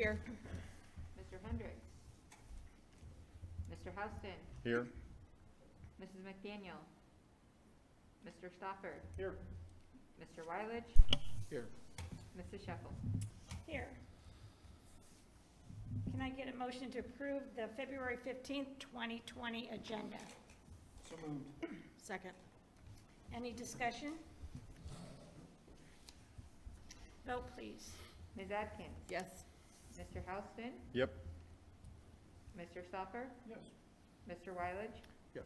Here. Mr. Hendricks. Mr. Houston. Here. Mrs. McDaniel. Mr. Stopper. Here. Mr. Weilich. Here. Mrs. Sheffel. Here. Can I get a motion to approve the February 15th, 2020 agenda? So moved. Second. Any discussion? Vote, please. Ms. Atkins. Yes. Mr. Houston. Yep. Mr. Stopper. Yes. Mr. Weilich. Yep.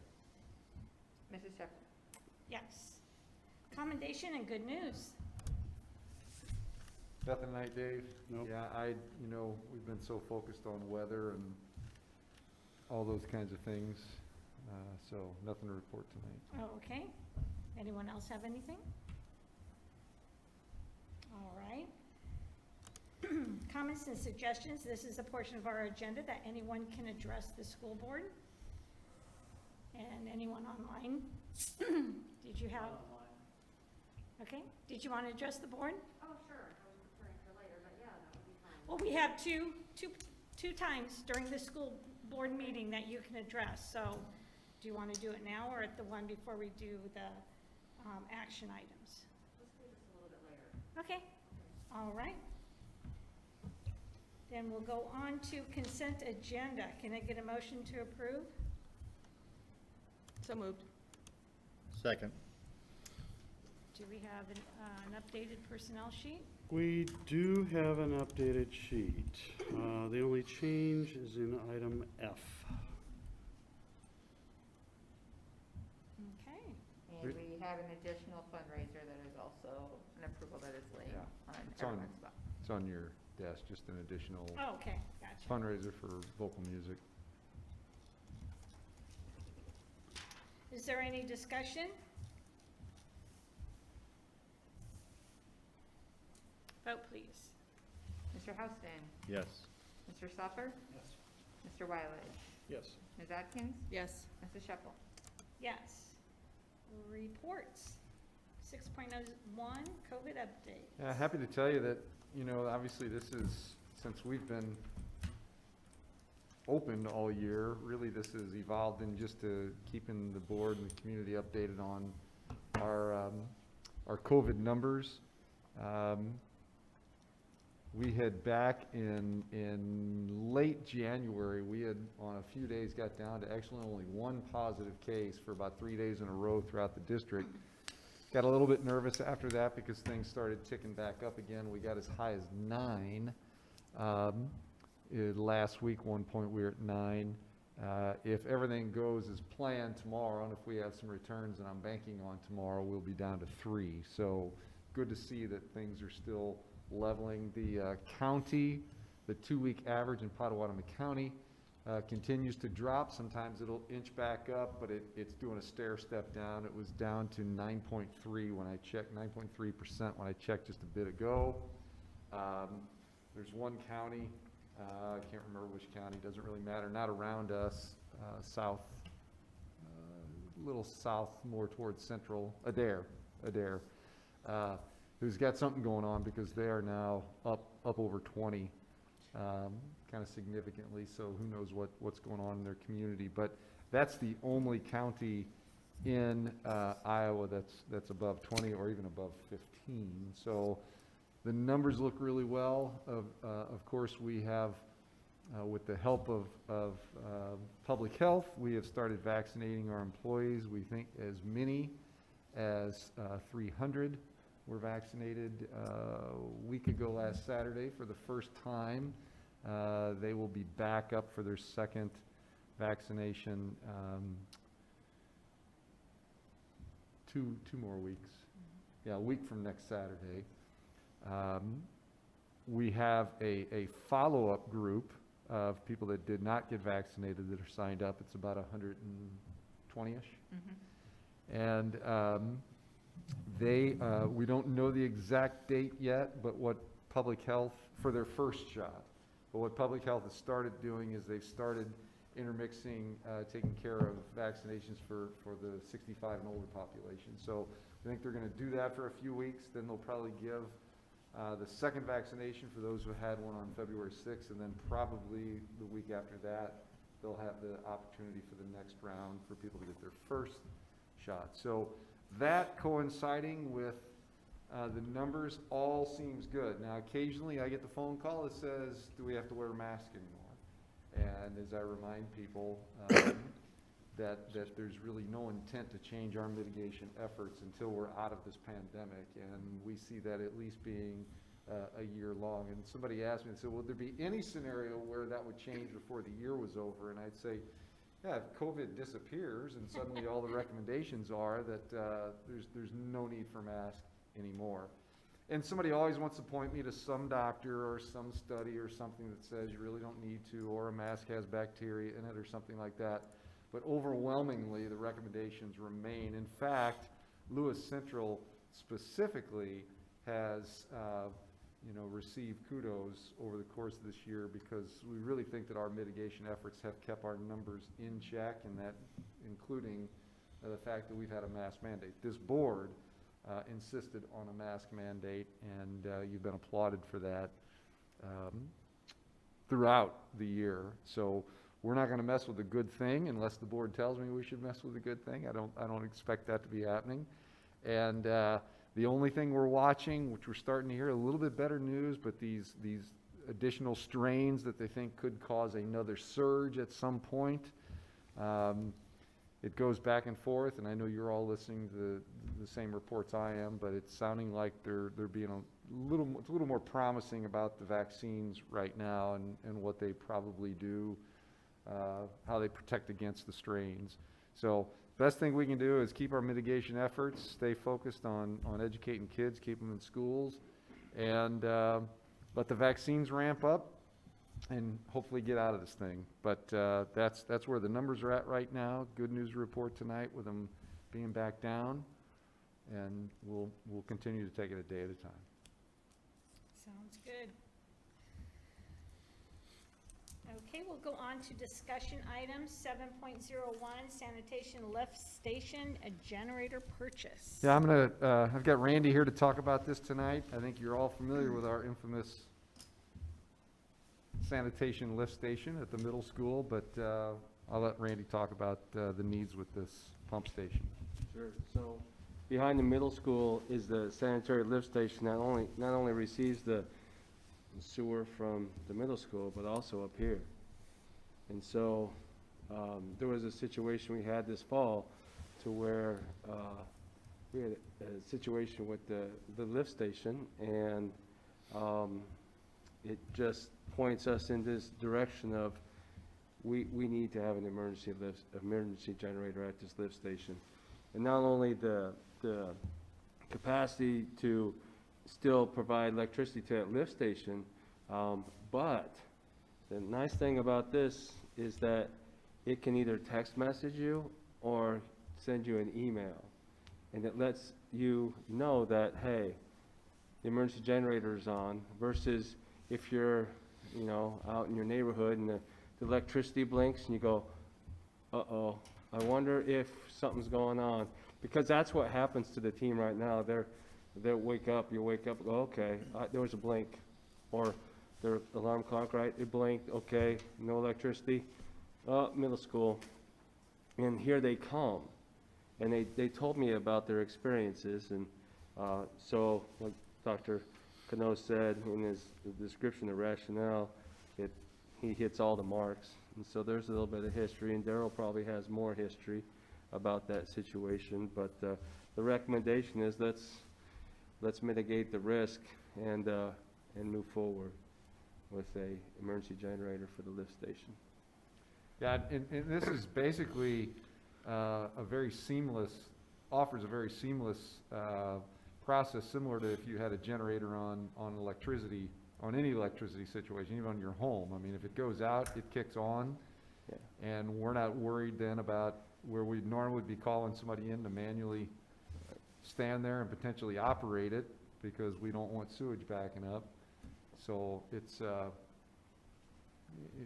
Mrs. Sheffel. Yes. Commendation and good news. Beth and Night, Dave? Nope. Yeah, we've been so focused on weather and all those kinds of things, so nothing to report tonight. Oh, okay. Anyone else have anything? All right. Comments and suggestions. This is a portion of our agenda that anyone can address the school board. And anyone online. Did you have? Okay. Did you want to address the board? Oh, sure, I was preparing for later, but yeah, that would be fine. Well, we have two times during the school board meeting that you can address. So do you want to do it now or at the one before we do the action items? Let's do this a little bit later. Okay, all right. Then we'll go on to consent agenda. Can I get a motion to approve? So moved. Second. Do we have an updated personnel sheet? We do have an updated sheet. The only change is in item F. Okay, And we have an additional fundraiser that is also an approval that is laying Yeah, on it's on- everyone's spot. It's on your desk, just an additional oh, okay, gotcha. fundraiser for vocal music. Is there any discussion? Vote, please. Mr. Houston? Yes. Mr. Stopper? Yes. Mr. Wiley? Yes. Ms. Atkins? Yes. Mrs. Sheffield? Yes. Reports. 6.01, COVID update. Yeah, happy to tell you that, obviously this is, since we've been opened all year, really this has evolved in just to keeping the board and the community updated on our COVID numbers. We had back in late January, we had on a few days got down to actually only one positive case for about 3 days in a row throughout the district. Got a little bit nervous after that because things started ticking back up again. We got as high as 9. Last week, one point we were at 9. If everything goes as planned tomorrow, and if we have some returns, and I'm banking on tomorrow, we'll be down to 3. So good to see that things are still leveling. The county, the 2-week average in Potawatomi County continues to drop. Sometimes it'll inch back up, but it's doing a stair step down. It was down to 9.3 when I checked, 9.3% when I checked just a bit ago. There's one county, I can't remember which county, doesn't really matter, not around us, south, a little south, more towards central, Adair, who's got something going on because they are now up over 20, kind of significantly, so who knows what's going on in their community. But that's the only county in Iowa that's above 20 or even above 15. So the numbers look really well. Of course, we have, with the help of public health, we have started vaccinating our employees. We think as many as 300 were vaccinated a week ago last Saturday for the first time. They will be back up for their second vaccination 2 more weeks. Yeah, a week from next Saturday. We have a follow-up group of people that did not get vaccinated that are signed up. It's about 120-ish. And we don't know the exact date yet, but what public health, for their first shot, but what public health has started doing is they've started intermixing, taking care of vaccinations for the 65 and older population. So I think they're going to do that for a few weeks, then they'll probably give the second vaccination for those who had one on February 6th, and then probably the week after that, they'll have the opportunity for the next round for people to get their first shot. So that coinciding with the numbers all seems good. Now, occasionally I get the phone call that says, do we have to wear a mask anymore? And as I remind people that there's really no intent to change our mitigation efforts until we're out of this pandemic, and we see that at least being a year long. And somebody asked me and said, would there be any scenario where that would change before the year was over? And I'd say, Yeah, if COVID disappears and suddenly all the recommendations are that there's no need for masks anymore. And somebody always wants to point me to some doctor or some study or something that says you really don't need to, or a mask has bacteria in it or something like that. But overwhelmingly, the recommendations remain. In fact, Lewis Central specifically has received kudos over the course of this year, because we really think that our mitigation efforts have kept our numbers in check, and that including the fact that we've had a mask mandate. This board insisted on a mask mandate, and you've been applauded for that throughout the year. So we're not going to mess with a good thing unless the board tells me we should mess with a good thing. I don't expect that to be happening. And the only thing we're watching, which we're starting to hear a little bit better news, but these additional strains that they think could cause another surge at some point. It goes back and forth, and I know you're all listening to the same reports I am, but it's sounding like they're being a little more promising about the vaccines right now, and what they probably do, how they protect against the strains. So best thing we can do is keep our mitigation efforts, stay focused on educating kids, keep them in schools, and let the vaccines ramp up and hopefully get out of this thing. But that's where the numbers are at right now. Good news report tonight with them being back down, and we'll continue to take it a day at a time. Sounds good. Okay, we'll go on to discussion items. 7.01, sanitation lift station, a generator purchase. Yeah, I've got Randy here to talk about this tonight. I think you're all familiar with our infamous sanitation lift station at the middle school, but I'll let Randy talk about the needs with this pump station. Sure. So behind the middle school is the sanitary lift station that not only receives the sewer from the middle school, but also up here. And so there was a situation we had this fall to where we had a situation with the lift station, and it just points us in this direction of we need to have an emergency generator at this lift station. And not only the capacity to still provide electricity to that lift station, but the nice thing about this is that it can either text message you or send you an email, and it lets you know that, hey, the emergency generator is on, versus if you're out in your neighborhood and the electricity blinks and you go, uh-oh, I wonder if something's going on. Because that's what happens to the team right now. They'll wake up, you wake up, go, okay, there was a blink. Or their alarm clock, right, it blinked, okay, no electricity. Middle school. And here they come. And they told me about their experiences. And so, like Dr. Cano said in his description of rationale, he hits all the marks. And so there's a little bit of history, and Daryl probably has more history about that situation. But the recommendation is let's mitigate the risk and move forward with a emergency generator for the lift station. Yeah, and this is basically offers a very seamless process, similar to if you had a generator on electricity, on any electricity situation, even on your home. I mean, if it goes out, it kicks on, Yeah. and we're not worried then about where we'd normally be calling somebody in to manually stand there and potentially operate it, because we don't want sewage backing up. So it's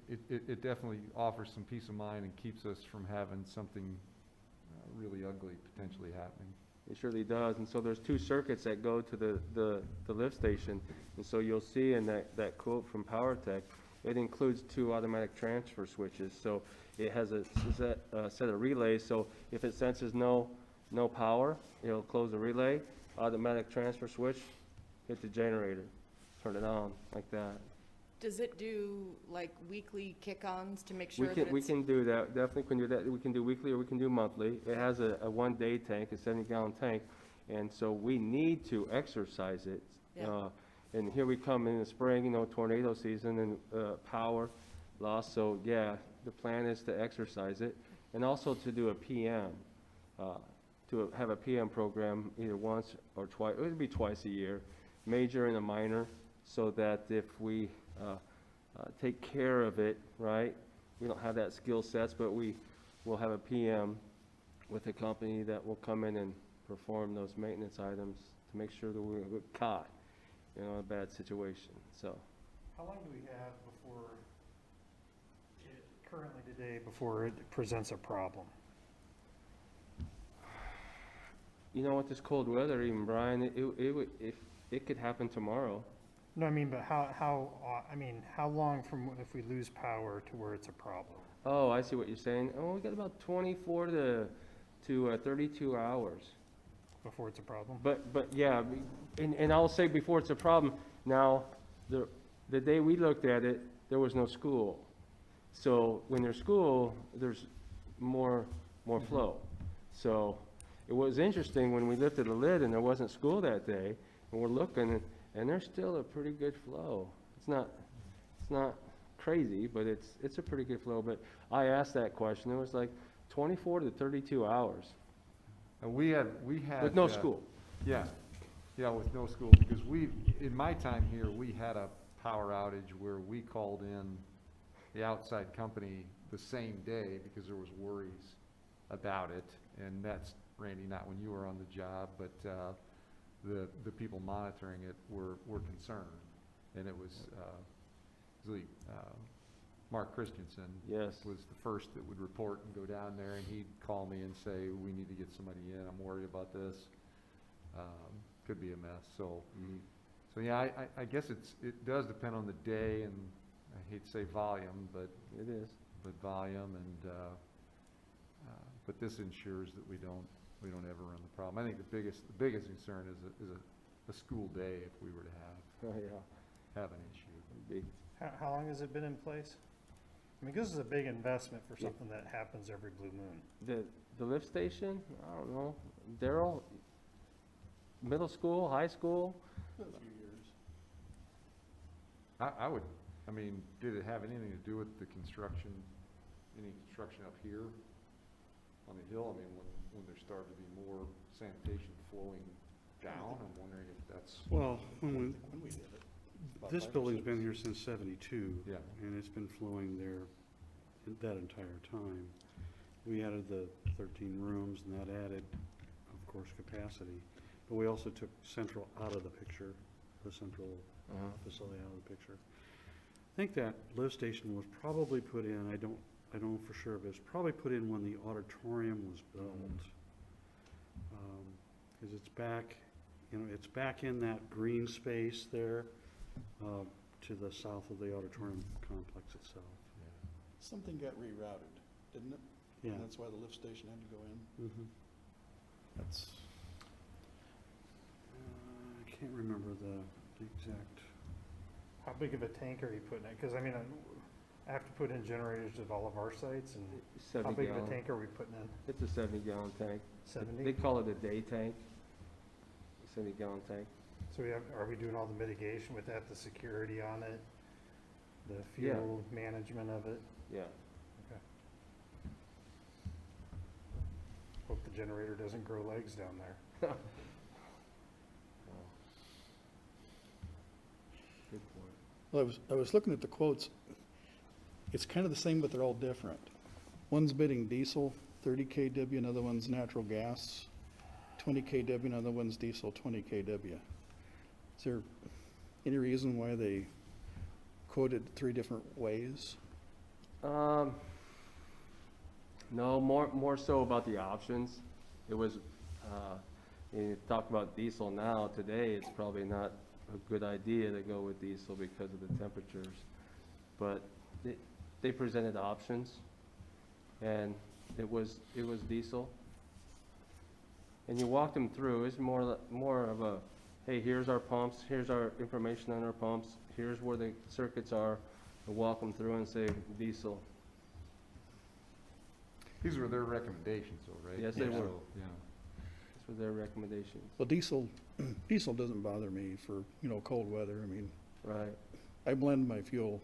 it definitely offers some peace of mind and keeps us from having something really ugly potentially happening. It surely does. And so there's two circuits that go to the lift station. And so you'll see in that quote from PowerTech, it includes 2 automatic transfer switches. So it has a set of relays. So if it senses no power, it'll close the relay, automatic transfer switch, hit the generator, turn it on like that. Does it do like weekly kick-ons to make sure that We it's? can do that, definitely can do that. We can do weekly or we can do monthly. It has a 1-day tank, a 70-gallon tank, and so we need to exercise it. Yeah. And here we come in the spring, tornado season and power loss. So yeah, the plan is to exercise it, and also to do a PM, to have a PM program either once or twice, it would be twice a year, major and a minor, so that if we take care of it, right? We don't have that skill sets, but we will have a PM with a company that will come in and perform those maintenance items to make sure that we don't get caught, in a bad situation, so. How long do we have currently today, before it presents a problem? You know, with this cold weather, even Brian, it could happen tomorrow. No, I mean, but how long from if we lose power to where it's a problem? Oh, I see what you're saying. Oh, we got about 24 to 32 hours. Before it's a problem? But yeah, and I'll say before it's a problem, now, the day we looked at it, there was no school. So when there's school, there's more flow. So it was interesting when we lifted the lid and there wasn't school that day, and we're looking, and there's still a pretty good flow. It's not crazy, but it's a pretty good flow. But I asked that question, it was like 24 to 32 hours And we had. with no school. Yeah, with no school, because in my time here, we had a power outage where we called in the outside company the same day because there was worries about it. And that's, Randy, not when you were on the job, but the people monitoring it were concerned. And it was Mark Christensen. Yes. Was the first that would report and go down there, and he'd call me and say, we need to get somebody in, I'm worried about this. Could be a mess. So yeah, I guess it does depend on the day, and I hate to say volume, but It is. volume, and but this ensures that we don't ever run the problem. I think the biggest concern is a school day if we were to Oh, yeah. have an issue. Big. How long has it been in place? I mean, this is a big investment for something that happens every blue moon. The lift station, I don't know. Daryl, middle school, high school? I mean, did it have anything to do with the construction, any construction up here on the hill? I mean, when there started to be more sanitation flowing down, I'm wondering if that's. Well, when we did it. this building's been here since '72. Yeah. And it's been flowing there that entire time. We added the 13 rooms, and that added, of course, capacity. But we also took Central out of the picture, the central facility out of the picture. I think that lift station was probably put in, I don't know for sure, but it's probably put in when the auditorium was built. Because it's back, it's back in that green space there, to the south of the auditorium complex itself. Something got rerouted, didn't it? Yeah. And that's why the lift station had to go in. That's, I can't remember the exact. How big of a tank are you putting in? Because I mean, I have to put in generators at all of our sites, and how 70 big of a gallon. tank are we putting in? It's a 70-gallon tank. 70? They call it a day tank, 70-gallon tank. So are we doing all the mitigation with that, the security on it, the Yeah. fuel management of it? Yeah. Okay. Hope the generator doesn't grow legs down there. Good point. well, I was looking at the quotes. It's kind of the same, but they're all different. One's bidding diesel, 30 kW, another one's natural gas, 20 kW, another one's diesel, 20 kW. Is there any reason why they quoted 3 different ways? No, more so about the options. It was, you talk about diesel now, today, it's probably not a good idea to go with diesel because of the temperatures. But they presented options, and it was diesel. And you walked them through, it's more of a, hey, here's our pumps, here's our information on our pumps, here's where the circuits are, and walk them through and say diesel. These were their recommendations, though, right? Yes, they were. So, yeah. These were their recommendations. Well, diesel doesn't bother me for, cold weather. I mean, Right. I blend my fuel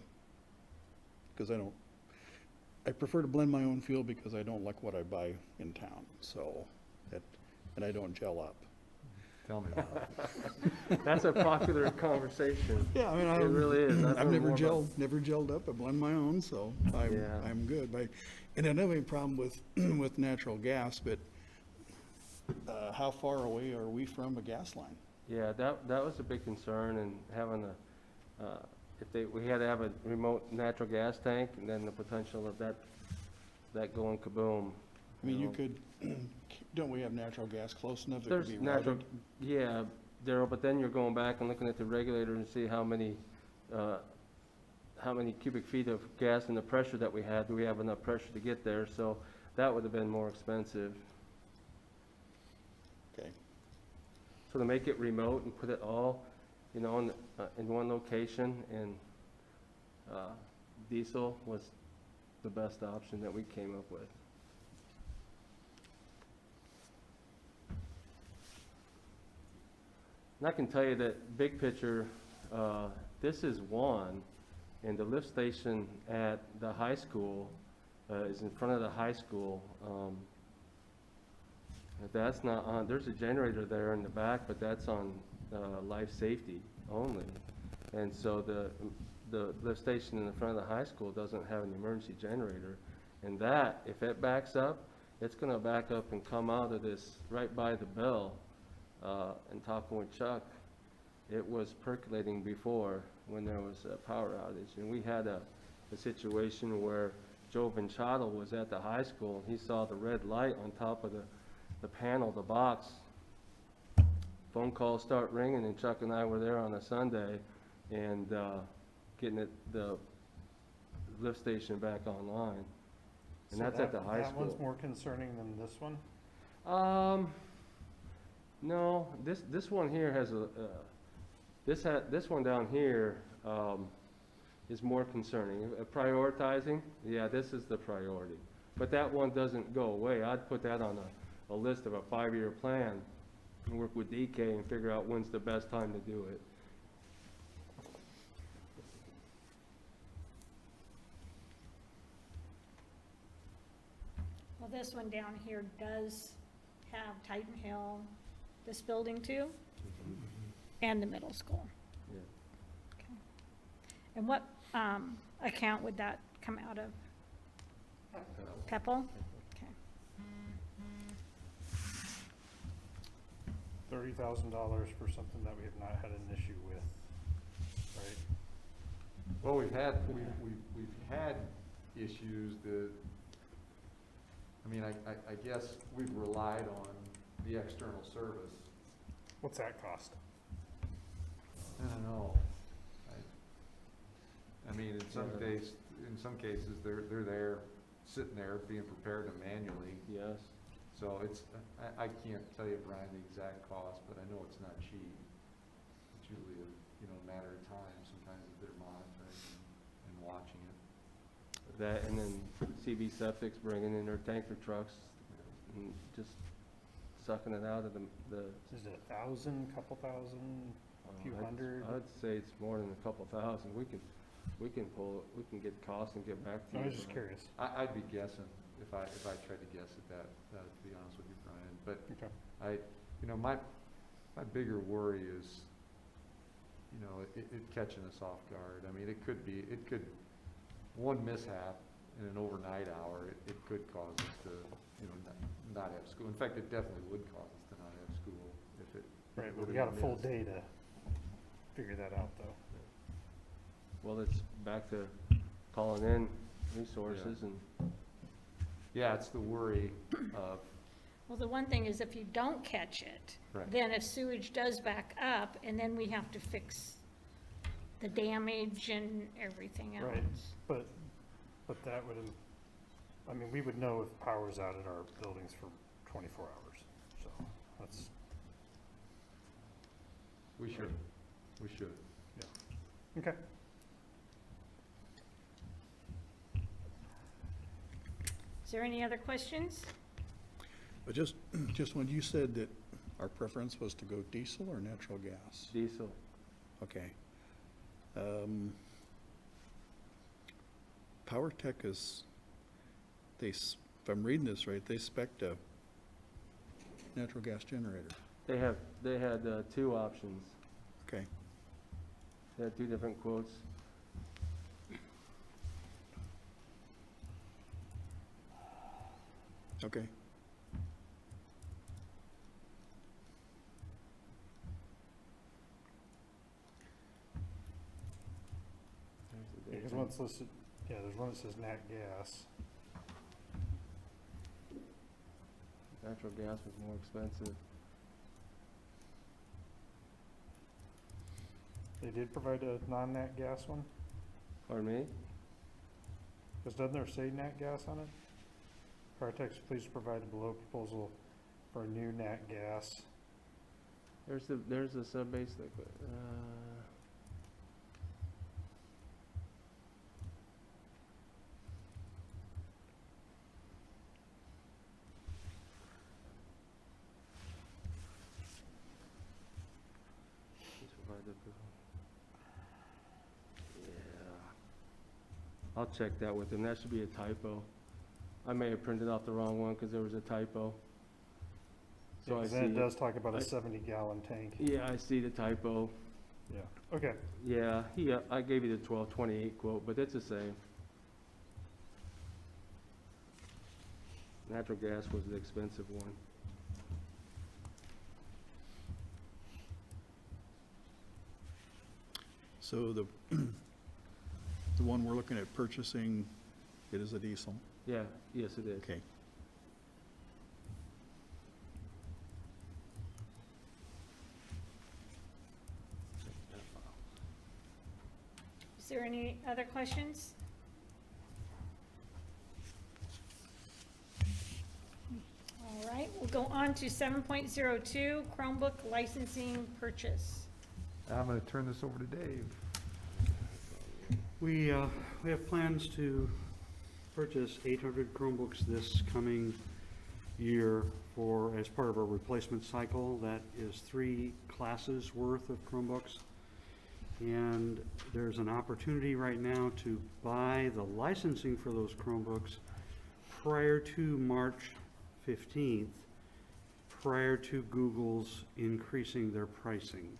because I I prefer to blend my own fuel because I don't like what I buy in town, so, and I don't gel up. Tell me about it. That's a popular conversation. Yeah, I mean, It really is. I've I've heard never more about- never gelled up. I blend my own, so Yeah. I'm good. And I don't have any problem with, with natural gas, but, how far away are we from a gas line? Yeah, that was a big concern, and having we had to have a remote natural gas tank, and then the potential of that going kaboom. I mean, you know. could, don't we have natural gas close enough that There's could be natural, routed? yeah, Daryl, but then you're going back and looking at the regulator and see how many cubic feet of gas and the pressure that we had. Do we have enough pressure to get there? So that would have been more expensive. Okay. So to make it remote and put it all, in one location, and diesel was the best option that we came up with. And I can tell you that big picture, this is one, and the lift station at the high school is in front of the high school. That's not on, there's a generator there in the back, but that's on life safety only. And so the lift station in the front of the high school doesn't have an emergency generator. And that, if it backs up, it's gonna back up and come out of this, right by the bell, and talking with Chuck, it was percolating before when there was a power outage. And we had a situation where Joe Vinciato was at the high school, and he saw the red light on top of the panel, the box. Phone calls start ringing, and Chuck and I were there on a Sunday, and getting the lift station back online. And So that's at the high That one's school. more concerning than this one? No, this one here has this one down here, is more concerning. Prioritizing, yeah, this is the priority. But that one doesn't go away. I'd put that on a list of a 5-year plan and work with DK and figure out when's the best time to do it. Well, this one down here does have Titan Hill, this building too, and the middle school. Yeah. Okay. And what account would that come out of? Pepple? Okay. $30,000 for something that we have not had an issue with, right? Well, we've had issues that, I mean, I guess we've relied on the external service. What's that cost? I don't know. I mean, in some cases, they're there, sitting there, being prepared to manually. Yes. So it's, I can't tell you, Brian, the exact cost, but I know it's not cheap. It's usually a matter of time, sometimes if they're monitoring and watching it. That, and then CB Septic's bringing in their tanker trucks and just sucking it out of the. Is it 1,000, couple thousand, few hundred? I'd say it's more than a couple thousand. We can pull, we can get costs and get back to I you. was just curious. I'd be guessing if I tried to guess at that, to be honest with you, Brian. But Okay. my bigger worry is, it catching us off guard. I mean, it could one mishap in an overnight hour, it could cause us to, not have school. In fact, it definitely would cause us to not have school if it. Right, but we would've got a been full missed. day to figure that out, though. Well, it's back to calling in resources and. Yeah, it's the worry of, Well, the one thing is if you don't catch it, Right. then if sewage does back up, and then we have to fix the damage and everything else. Right. But that would, we would know if power's out at our buildings for 24 hours, so that's, we should. okay. Is there any other questions? But just when you said that our preference was to go diesel or natural gas? Diesel. Okay. Power Tech is if I'm reading this right, they spec'd a natural gas generator. They had two options. Okay. They had two different quotes. Okay. There's the Because date. one's listed, yeah, there's one that says nat gas. Natural gas was more expensive. They did provide a non-nat gas one? Pardon me? Because doesn't there say nat gas on it? Partex, please provide the below proposal for a new nat gas. There's the sub-base liquid. Please provide the approval. Yeah. I'll check that with him. That should be a typo. I may have printed off the wrong one because there was a typo. So I Because see. then it does talk about I- a 70-gallon tank. Yeah, I see the typo. Yeah, okay. Yeah, I gave you the 1228 quote, but it's the same. Natural gas was the expensive one. So the one we're looking at purchasing, it is a diesel. Yeah, yes it is. Okay. Is there any other questions? All right, we'll go on to 7.02, Chromebook licensing purchase. I'm gonna turn this over to Dave. We have plans to purchase 800 Chromebooks this coming year as part of our replacement cycle. That is 3 classes worth of Chromebooks. And there's an opportunity right now to buy the licensing for those Chromebooks prior to March 15th, prior to Google's increasing their pricing.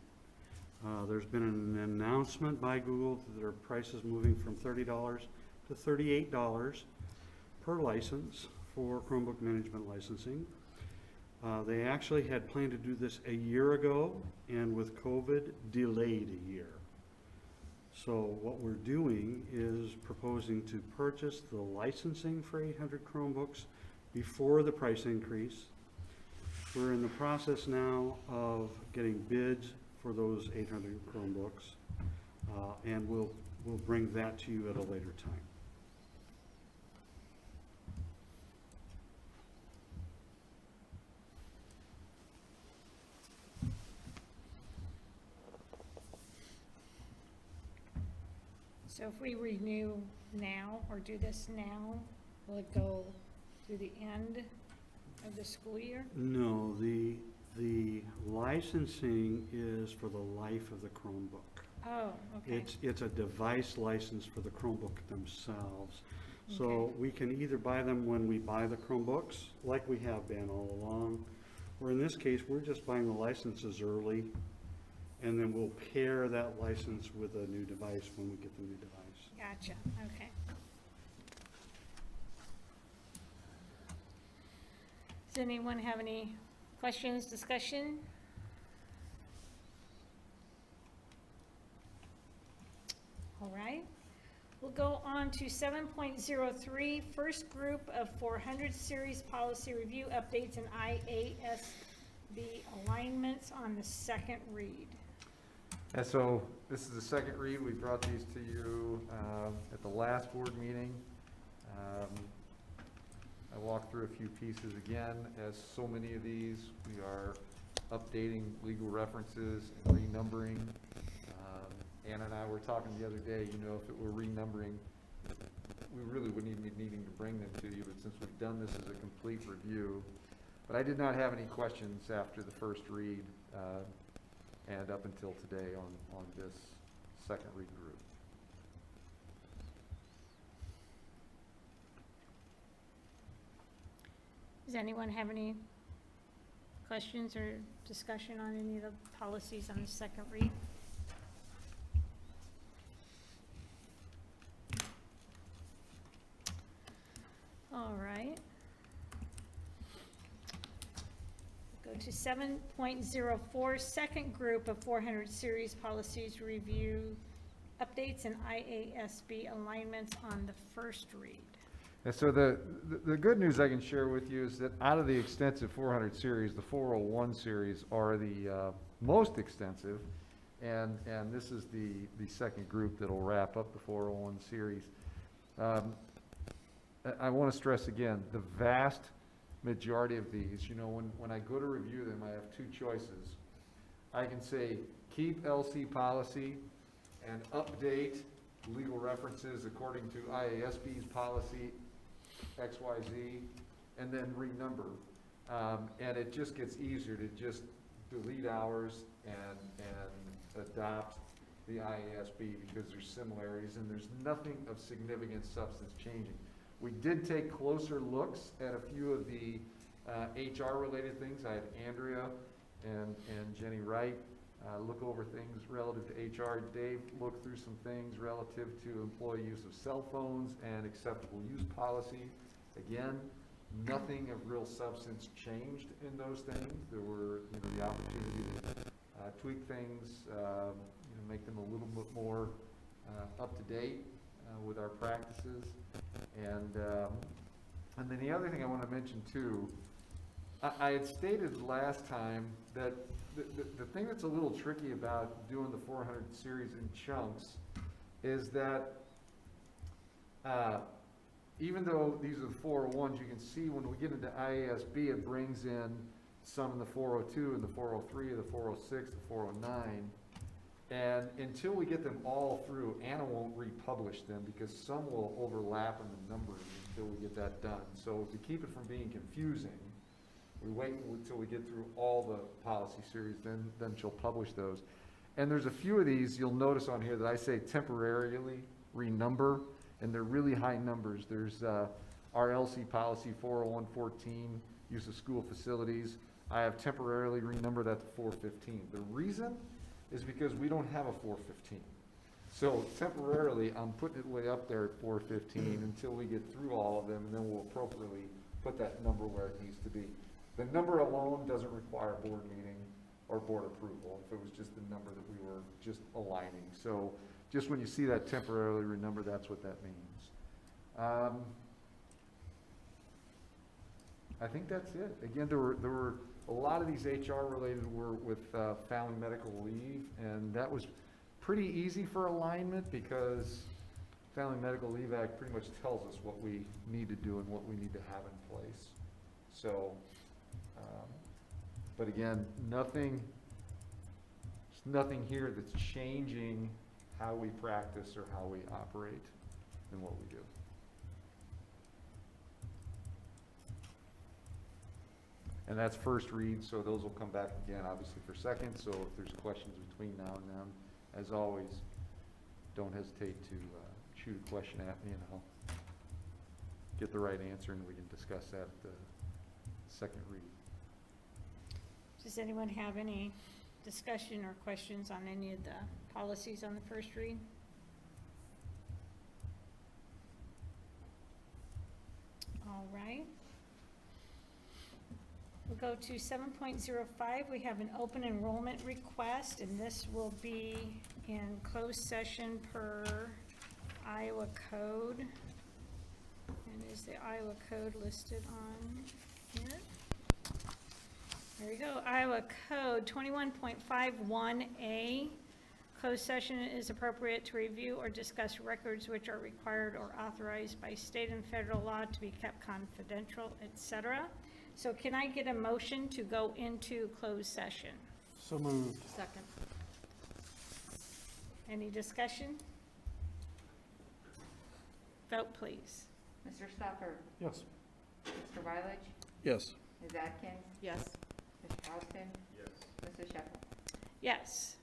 There's been an announcement by Google that their price is moving from $30 to $38 per license for Chromebook management licensing. They actually had planned to do this a year ago, and with COVID, delayed a year. So what we're doing is proposing to purchase the licensing for 800 Chromebooks before the price increase. We're in the process now of getting bids for those 800 Chromebooks, and we'll bring that to you at a later time. So if we renew now or do this now, will it go through the end of the school year? No, the licensing is for the life of the Chromebook. Oh, okay. It's a device license for the Chromebook themselves. So Okay. we can either buy them when we buy the Chromebooks, like we have been all along, or in this case, we're just buying the licenses early, and then we'll pair that license with a new device when we get the new device. Gotcha, okay. Does anyone have any questions, discussion? All right, we'll go on to 7.03, first group of 400 series policy review updates and IASB alignments on the second read. And so this is the second read. We brought these to you at the last board meeting. I walked through a few pieces again. As so many of these, we are updating legal references and renumbering. Anna and I were talking the other day, you know, if it were renumbering, we really wouldn't even be needing to bring them to you, but since we've done this as a complete review. But I did not have any questions after the first read and up until today on this second read group. Does anyone have any questions or discussion on any of the policies on the second read? All right. Go to 7.04, second group of 400 series policies review updates and IASB alignments on the first read. And so the good news I can share with you is that out of the extensive 400 series, the 401 series are the most extensive. And this is the second group that'll wrap up the 401 series. I want to stress again, the vast majority of these, you know, when I go to review them, I have two choices. I can say, keep LC policy and update legal references according to IASB's policy XYZ, and then renumber. And it just gets easier to just delete hours and adopt the IASB because there's similarities and there's nothing of significant substance changing. We did take closer looks at a few of the HR-related things. I had Andrea and Jenny Wright look over things relative to HR. Dave looked through some things relative to employee use of cell phones and acceptable use policy. Again, nothing of real substance changed in those things. There were, you know, the opportunity to tweak things, you know, make them a little bit more up to date with our practices. And then the other thing I want to mention too, I had stated last time that the thing that's a little tricky about doing the 400 series in chunks is that even though these are the 401s, you can see when we get into IASB, it brings in some in the 402 and the 403, the 406, the 409. And until we get them all through, Anna won't republish them because some will overlap in the numbers until we get that done. So to keep it from being confusing, we wait until we get through all the policy series, then she'll publish those. And there's a few of these you'll notice on here that I say temporarily renumber, and they're really high numbers. There's our LC policy 40114, use of school facilities. I have temporarily renumbered that to 415. The reason is because we don't have a 415. So temporarily, I'm putting it way up there at 415 until we get through all of them, and then we'll appropriately put that number where it needs to be. The number alone doesn't require a board meeting or board approval if it was just the number that we were just aligning. So just when you see that temporarily renumber, that's what that means. I think that's it. Again, there were a lot of these HR related were with family medical leave, and that was pretty easy for alignment because Family Medical Leave Act pretty much tells us what we need to do and what we need to have in place. So, but again, there's nothing here that's changing how we practice or how we operate in what we do. And that's first read, so those will come back again, obviously, for second. So if there's questions between now and then, as always, don't hesitate to shoot a question at me, and I'll get the right answer, and we can discuss that at the second read. Does anyone have any discussion or questions on any of the policies on the first read? All right. We'll go to 7.05. We have an open enrollment request, and this will be in closed session per Iowa code. And is the Iowa code listed on here? There we go, Iowa Code 21.51A. Closed session is appropriate to review or discuss records which are required or authorized by state and federal law to be kept confidential, etc. So can I get a motion to go into closed session? So moved. Second. Any discussion? Vote, please. Mr. Stopper, Yes. Mr. Weilich, Yes. Ms. Atkins, Yes. Mr. Austin, Yes. Mrs. Shepherd. Yes.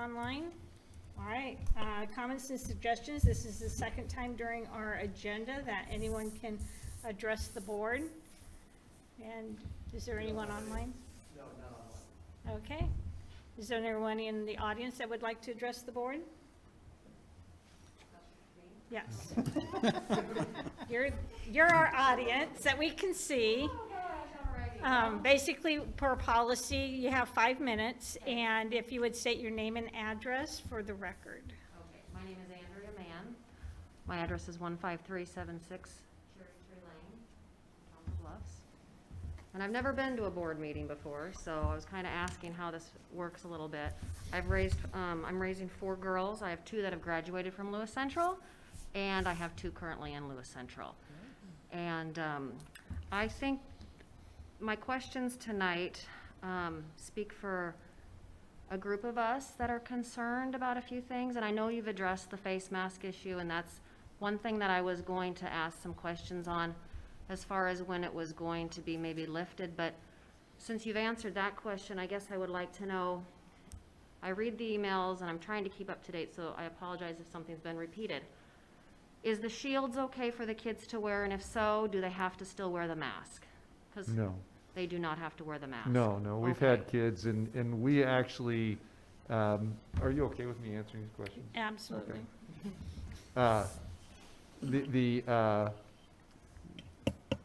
online. All right, comments and suggestions. This is the second time during our agenda that anyone can address the board. And is there anyone online? No, not online. Okay. Is there anyone in the audience that would like to address the board? Yes. You're our audience that we can see. Basically, per policy, you have 5 minutes, and if you would state your name and address for the record. Okay, My name is Andrea Mann. My address is 15376 Cherry Tree Lane, Council Bluffs. And I've never been to a board meeting before, so I was kind of asking how this works a little bit. I'm raising 4 girls. I have 2 that have graduated from Lewis Central, and I have 2 currently in Lewis Central. And I think my questions tonight speak for a group of us that are concerned about a few things, and I know you've addressed the face mask issue, and that's one thing that I was going to ask some questions on as far as when it was going to be maybe lifted, but since you've answered that question, I guess I would like to know, I read the emails and I'm trying to keep up to date, so I apologize if something's been repeated. Is the shields okay for the kids to wear, and if so, do they have to still wear the mask? 'Cause No. they do not have to wear the mask. No, we've Okay. had kids, and we actually, are you okay with me answering these questions? Absolutely.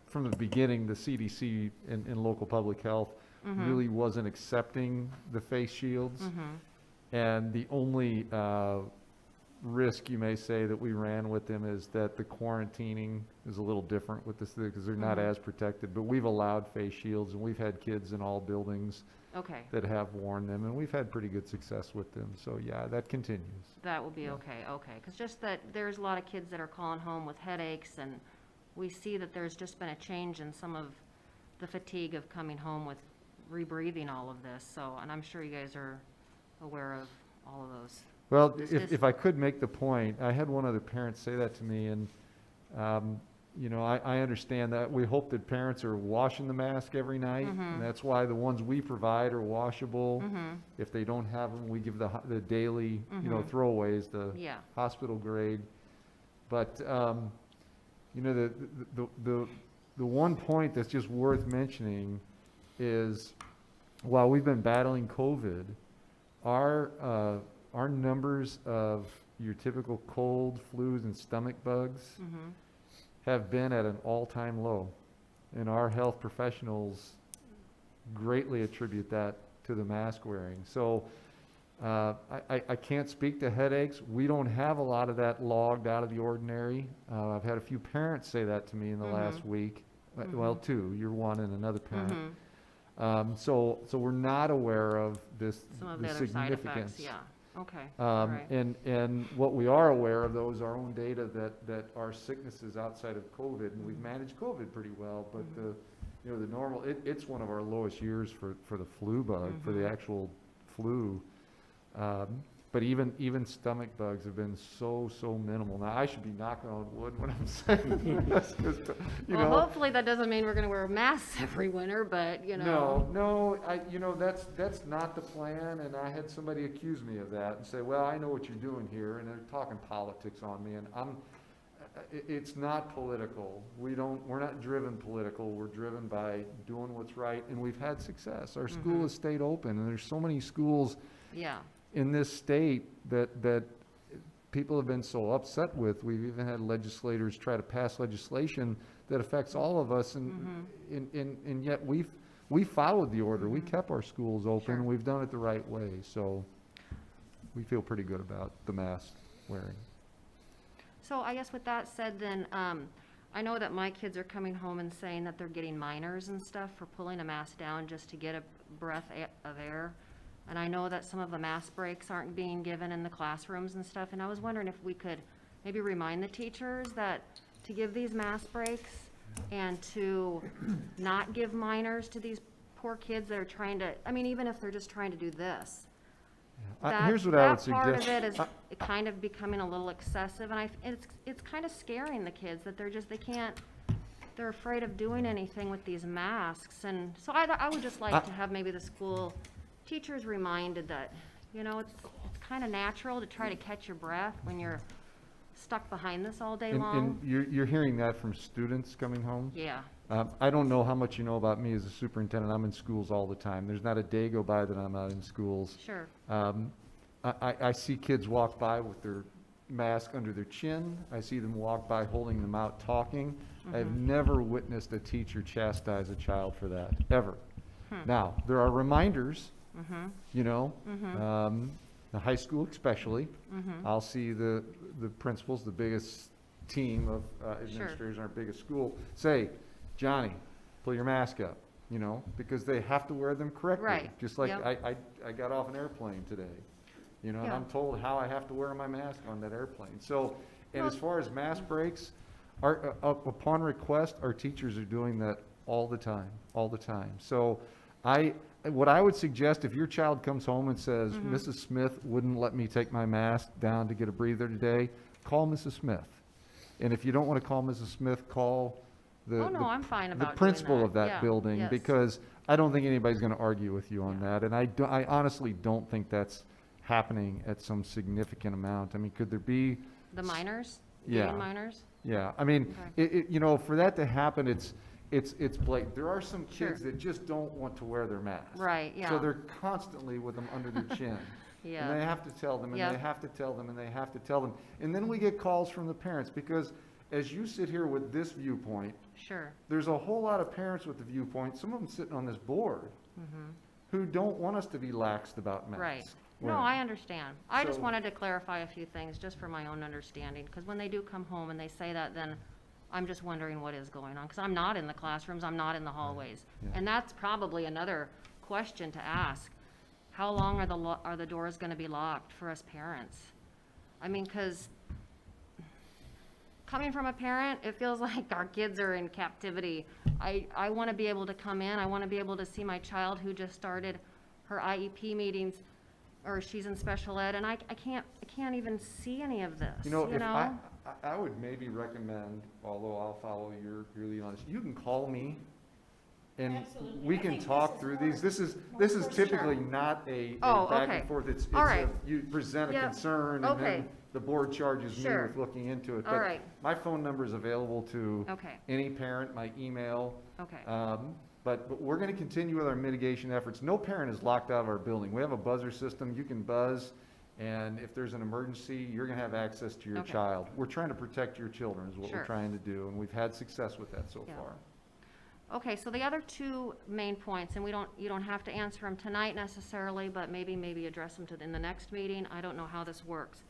From the beginning, the CDC and local public health really wasn't accepting the face shields. And the only risk, you may say, that we ran with them is that the quarantining is a little different with this, because they're not as protected. But we've allowed face shields, and we've had kids in all buildings Okay, that have worn them, and we've had pretty good success with them. So yeah, that continues. that will be okay, because just that there's a lot of kids that are calling home with headaches, and we see that there's just been a change in some of the fatigue of coming home with rebreathing all of this, so, and I'm sure you guys are aware of all of those. Well, This if, is- if I could make the point, I had one other parent say that to me, and, you know, I understand that. We hope that parents are washing the mask every night, and that's why the ones we provide are washable. If they don't have them, we give the daily, you know, throwaways, the Yeah, hospital grade. But, you know, the one point that's just worth mentioning is, while we've been battling COVID, our numbers of your typical cold, flus, and stomach bugs have been at an all-time low. And our health professionals greatly attribute that to the mask wearing. So I can't speak to headaches. We don't have a lot of that logged out of the ordinary. I've had a few parents say that to me in the last week. Well, 2, you're one and another parent. So we're not aware of this, some of the the other side significance. effects, yeah, okay, all right. And what we are aware of, though, is our own data that our sicknesses outside of COVID, and we've managed COVID pretty well, but you know, the normal, it's one of our lowest years for the flu bug, for the actual flu. But even stomach bugs have been so minimal. Now, I should be knocking on wood when I'm saying this, 'cause, you know. Well, hopefully that doesn't mean we're gonna wear masks every winter, but, you know. No, you know, that's not the plan, and I had somebody accuse me of that and say, well, I know what you're doing here, and they're talking politics on me, and it's not political. We're not driven political, we're driven by doing what's right, and we've had success. Our school has stayed open, and there's so many schools Yeah, in this state that people have been so upset with. We've even had legislators try to pass legislation that affects all of us, and yet we followed the order. We kept our schools open. Sure. We've done it the right way, so we feel pretty good about the mask wearing. so I guess with that said then, I know that my kids are coming home and saying that they're getting minors and stuff for pulling a mask down just to get a breath of air. And I know that some of the mask breaks aren't being given in the classrooms and stuff, and I was wondering if we could maybe remind the teachers that to give these mask breaks and to not give minors to these poor kids that are trying to, I mean, even if they're just trying to do this. Here's what I would That part of suggest. it is kind of becoming a little excessive, and it's kind of scaring the kids that they can't, they're afraid of doing anything with these masks, and so I would just like to have maybe the school teachers reminded that, you know, it's kind of natural to try to catch your breath when you're stuck behind this all day long. And you're hearing that from students coming home? Yeah, I don't know how much you know about me as a superintendent. I'm in schools all the time. There's not a day go by that I'm not in schools. sure, I see kids walk by with their mask under their chin. I see them walk by holding them out talking. I've never witnessed a teacher chastise a child for that, ever. Now, there are reminders, you know, the high school especially. Mm-hmm. I'll see the principals, the biggest team of administrators in our biggest school, say, Johnny, pull your mask up, you know, because they have to wear them correctly. Right. Just like Yep. I got off an airplane today, you know, and Yeah. I'm told how I have to wear my mask on that airplane. So, and as Well- far as mask breaks, upon request, our teachers are doing that all the time. So what I would suggest, if your child comes home and says, Mm-hmm. Mrs. Smith wouldn't let me take my mask down to get a breather today, call Mrs. Smith. And if you don't want to call Mrs. Smith, call the. Oh, no, I'm fine the about doing principal of that. that Yeah, building, yes. because I don't think anybody's going to argue with you on Yeah. that. And I honestly don't think that's happening at some significant amount. I mean, could there be? The minors? Yeah. Gay minors? Yeah, I mean, you know, for that to happen, it's blatant. There are some kids Sure. that just don't want to wear their mask. Right, yeah. So they're constantly with them under their chin. Yeah. And they have to tell them, and Yeah. they have to tell them, and they have to tell them. And then we get calls from the parents, because as you sit here with this viewpoint, Sure. there's a whole lot of parents with the viewpoint, some of them sitting on this board, who don't want us to be laxed about masks. Right. No, wearing. I understand. I just So- wanted to clarify a few things, just for my own understanding, because when they do come home and they say that, then I'm just wondering what is going on, because I'm not in the classrooms, I'm not in the hallways. Yeah. And that's probably another question to ask. How long are the doors gonna be locked for us parents? I mean, because coming from a parent, it feels like our kids are in captivity. I want to be able to come in, I want to be able to see my child who just started her IEP meetings, or she's in special ed, and I can't even see any of this, You know, if I would maybe recommend, although I'll follow your lead on this, you can call me and Absolutely. we I can think talk this is through more- these. This is for typically sure. not a Oh, back okay. and forth. It's All right. you present a Yep. concern and Okay. then the board charges me Sure. with looking into it. All But right. my phone number is available to Okay, any parent, my email. okay, But we're going to continue with our mitigation efforts. No parent is locked out of our building. We have a buzzer system. You can buzz, and if there's an emergency, you're going to have access to your Okay. child. We're trying to protect your children is what we're Sure. trying to do, and we've had success with that so Yeah. far. okay, so the other two main points, and you don't have to answer them tonight necessarily, but maybe address them in the next meeting, I don't know how this works.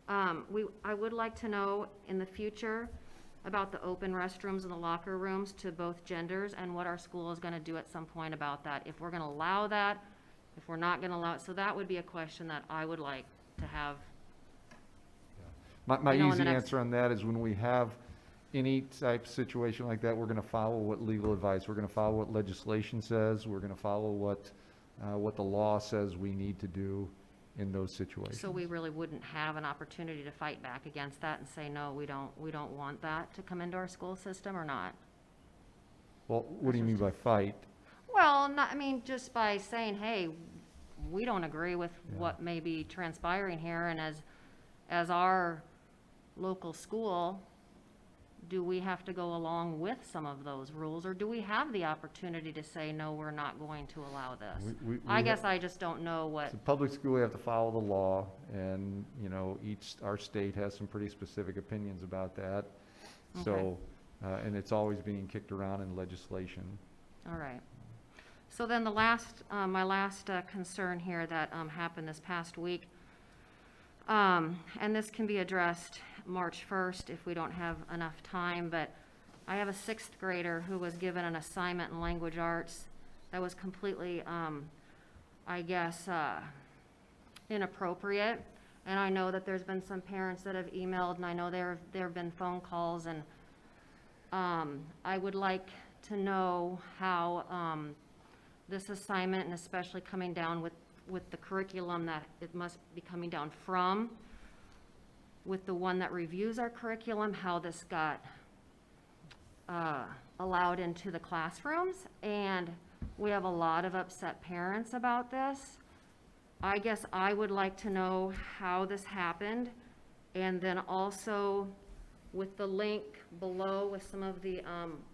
I would like to know in the future about the open restrooms and the locker rooms to both genders, and what our school is gonna do at some point about that, if we're gonna allow that, if we're not gonna allow it, so that would be a question that I would like to have. My You know, in easy the next- answer on that is when we have any type of situation like that, we're going to follow what legal advice, we're going to follow what legislation says, we're going to follow what the law says we need to do in those situations. So we really wouldn't have an opportunity to fight back against that and say, no, we don't want that to come into our school system, or not? Well, what do you mean by fight? Well, not, I mean, just by saying, hey, we don't agree with Yeah. what may be transpiring here, and as our local school, do we have to go along with some of those rules, or do we have the opportunity to say, no, we're not going to allow this? We I have- guess I just don't know what, It's a public school, we have to follow the law, and, you know, our state has some pretty specific opinions about that. So, and it's always being kicked around in legislation. all right. So then my last concern here that happened this past week, and this can be addressed March 1st if we don't have enough time, but I have a 6th grader who was given an assignment in language arts that was completely, I guess, inappropriate. And I know that there's been some parents that have emailed, and I know there have been phone calls, and I would like to know how this assignment, and especially coming down with the curriculum that it must be coming down from, with the one that reviews our curriculum, how this got allowed into the classrooms. And we have a lot of upset parents about this. I guess I would like to know how this happened, and then also with the link below with some of the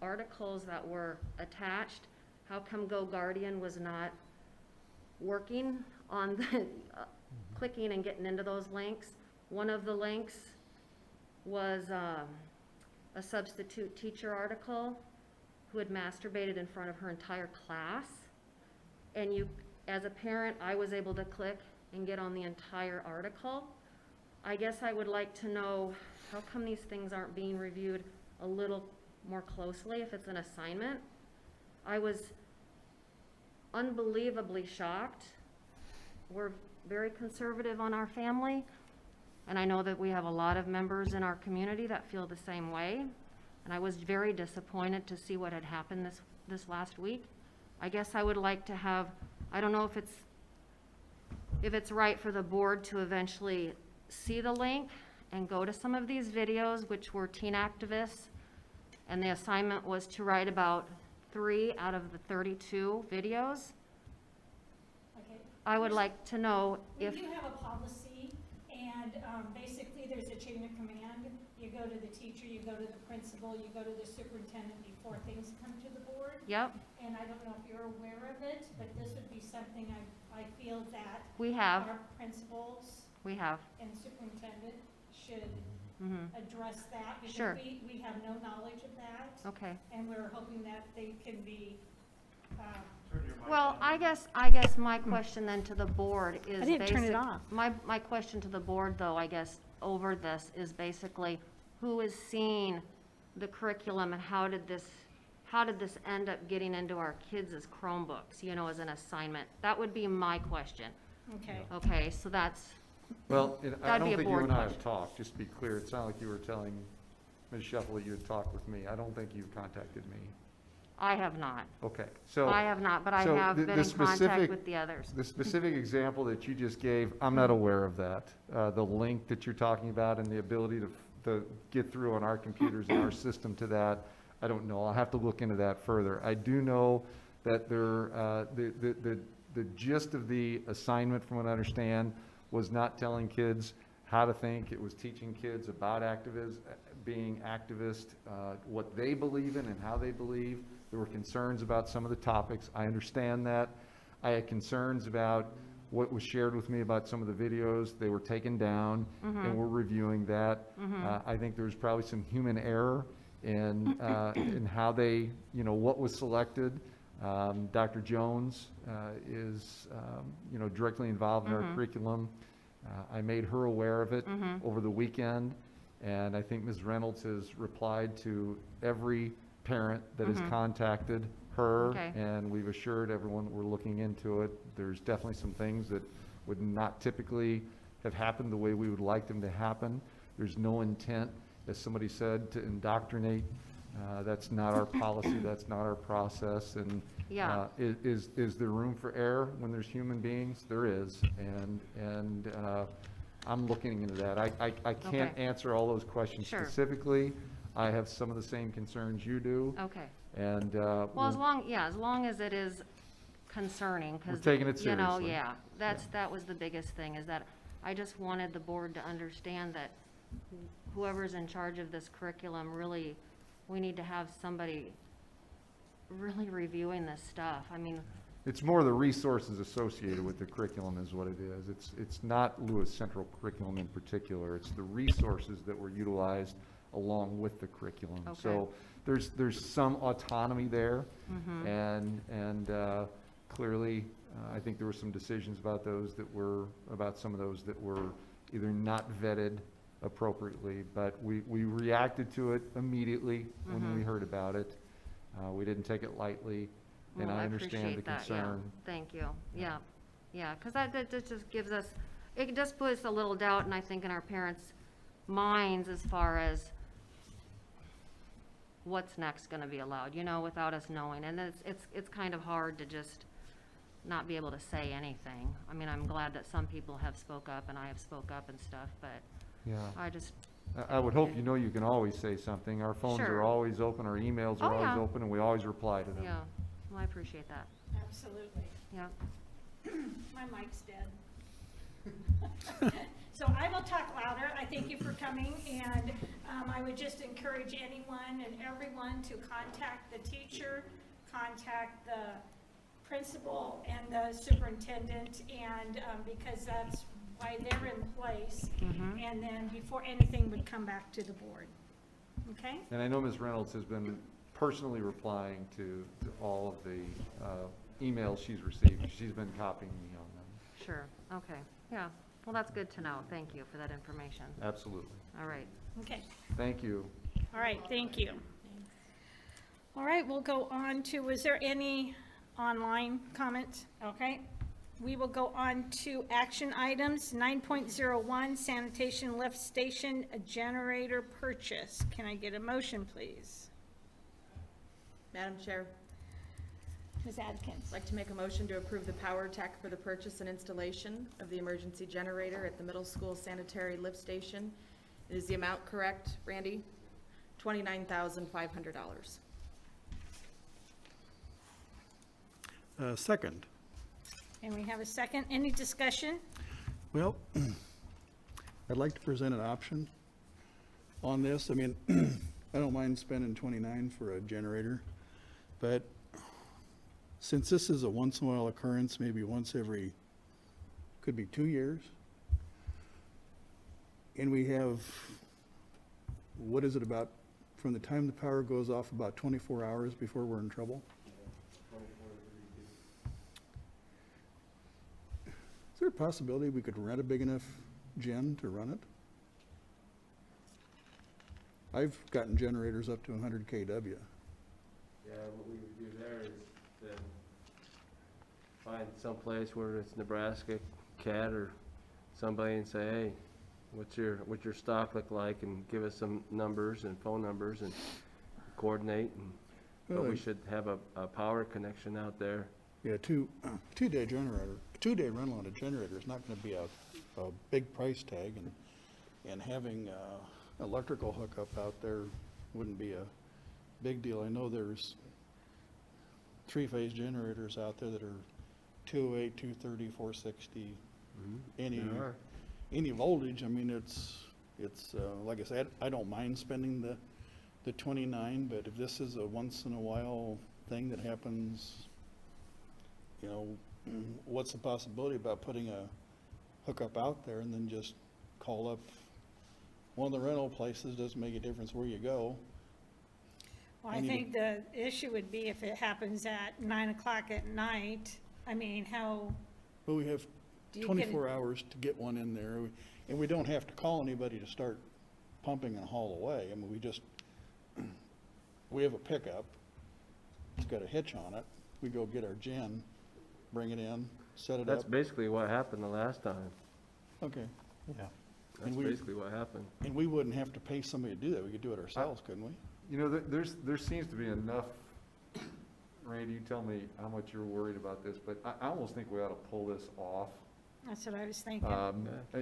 articles that were attached, how come Go Guardian was not working on the clicking and getting into those links? One of the links was a substitute teacher article who had masturbated in front of her entire class. And as a parent, I was able to click and get on the entire article. I guess I would like to know, how come these things aren't being reviewed a little more closely if it's an assignment? I was unbelievably shocked. We're very conservative on our family, and I know that we have a lot of members in our community that feel the same way. And I was very disappointed to see what had happened this last week. I guess I would like to have, I don't know if it's right for the board to eventually see the link and go to some of these videos, which were teen activists, and the assignment was to write about 3 out of the 32 videos. Okay. I would like to know We if, do have a policy, and basically, there's a chain of command. You go to the teacher, you go to the principal, you go to the superintendent before things come to the board. yep, And I don't know if you're aware of it, but this would be something I feel that we have, our principals and superintendent should address that. Sure. Because we have no knowledge of that, okay. and we're hoping that they can be, Well, I guess my question then to the board is I didn't turn it off. My question to the board, though, I guess, over this is basically, who is seeing the curriculum and how did this end up getting into our kids' Chromebooks, you know, as an assignment? That would be my question. okay. Okay, so that's, Well, I That'd don't be a think you board and I have question. talked, just to be clear. It sounded like you were telling Ms. Shuffle that you had talked with me. I don't think you've contacted me. I have not. Okay, so. I have not, but I so have the- been the in contact specific- with the others. The specific example that you just gave, I'm not aware of that. The link that you're talking about and the ability to get through on our computers and our system to that, I don't know. I'll have to look into that further. I do know that the gist of the assignment, from what I understand, was not telling kids how to think. It was teaching kids about being activists, what they believe in and how they believe. There were concerns about some of the topics. I understand that. I had concerns about what was shared with me about some of the videos. They were taken down, and we're reviewing that. I think there was probably some human error in how they, what was selected. Dr. Jones is, directly involved in our curriculum. I made her aware of it over the weekend, and I think Ms. Reynolds has replied to every parent that has contacted her, Okay. and we've assured everyone we're looking into it. There's definitely some things that would not typically have happened the way we would like them to happen. There's no intent, as somebody said, to indoctrinate. That's not our policy, that's not our process, and Yeah. is there room for error when there's human beings? There is, and I'm looking into that. I can't Okay. answer all those questions Sure. specifically. I have some of the same concerns you do, Okay. and Well, as long as it is concerning, because. We're taking it seriously. Yeah, that was the biggest thing, is that I just wanted the board to understand that whoever's in charge of this curriculum, really, we need to have somebody really reviewing this stuff. I mean, it's more the resources associated with the curriculum is what it is. It's not Lewis Central Curriculum in particular. It's the resources that were utilized along with the curriculum. Okay. So there's some autonomy there, and clearly, I think there were some decisions about some of those that were either not vetted appropriately, but we reacted to it immediately when we heard about it. We didn't take it lightly, and well, I I understand the appreciate that, yeah. concern. Thank you, yeah, because that just gives us, it just puts a little doubt, and I think in our parents' minds as far as what's next gonna be allowed, without us knowing, and it's kind of hard to just not be able to say anything. I mean, I'm glad that some people have spoke up, and I have spoke up and stuff, but Yeah. I just, I would hope you can always say something. Our phones Sure. are always open, our emails are Oh, always yeah. open, and we always reply to them. yeah, well, I appreciate that, Absolutely. yeah. My mic's dead. So I will talk louder. I thank you for coming, and I would just encourage anyone and everyone to contact the teacher, contact the principal and the superintendent, and because that's why they're in place. And then before anything would come back to the board. Okay? And I know Ms. Reynolds has been personally replying to all of the emails she's received. She's been copying me on them. Sure, okay. Yeah, well, that's good to know. Thank you for that information. Absolutely. All right. Okay, Thank you. all right, thank you. All right, we'll go on to, was there any online comments? Okay. We will go on to action items, 9.01 sanitation lift station generator purchase. Can I get a motion, please? Madam Chair, Ms. Adkins? I'd like to make a motion to approve the power tech for the purchase and installation of the emergency generator at the middle school sanitary lift station. Is the amount correct, Randy? $29,500. Second. And we have a second. Any discussion? Well, I'd like to present an option on this. I mean, I don't mind spending 29 for a generator, but since this is a once in a while occurrence, maybe once every, could be 2 years, and we have, what is it about, from the time the power goes off, about 24 hours before we're in trouble? Is there a possibility we could rent a big enough gen to run it? I've gotten generators up to 100 kW. Yeah, what we would do there is then find someplace where it's Nebraska Cat or somebody and say, hey, what's your stock look like, and give us some numbers and phone numbers and coordinate, and but we should have a power connection out there. Yeah, two-day generator, 2-day rental on a generator is not gonna be a big price tag, and having electrical hookup out there wouldn't be a big deal. I know there's 3-phase generators out there that are 208, 230, 460, There are. any voltage. I mean, it's like I said, I don't mind spending the 29, but if this is a once in a while thing that happens, you know, what's the possibility about putting a hookup out there and then just call up one of the rental places? Doesn't make a difference where you go. Well, I think the issue would be if it happens at 9 o'clock at night. I mean, how, But we have Do you get it- 24 hours to get one in there, and we don't have to call anybody to start pumping and haul away. I mean, we have a pickup, it's got a hitch on it, we go get our gen, bring it in, set it That's up. basically what happened the last time. Okay, Yeah. That's And we- basically what happened. and we wouldn't have to pay somebody to do that, we could do it ourselves, couldn't we? You know, there seems to be enough, Randy, you tell me how much you're worried about this, but I almost think we ought to pull this off. that's what I was thinking.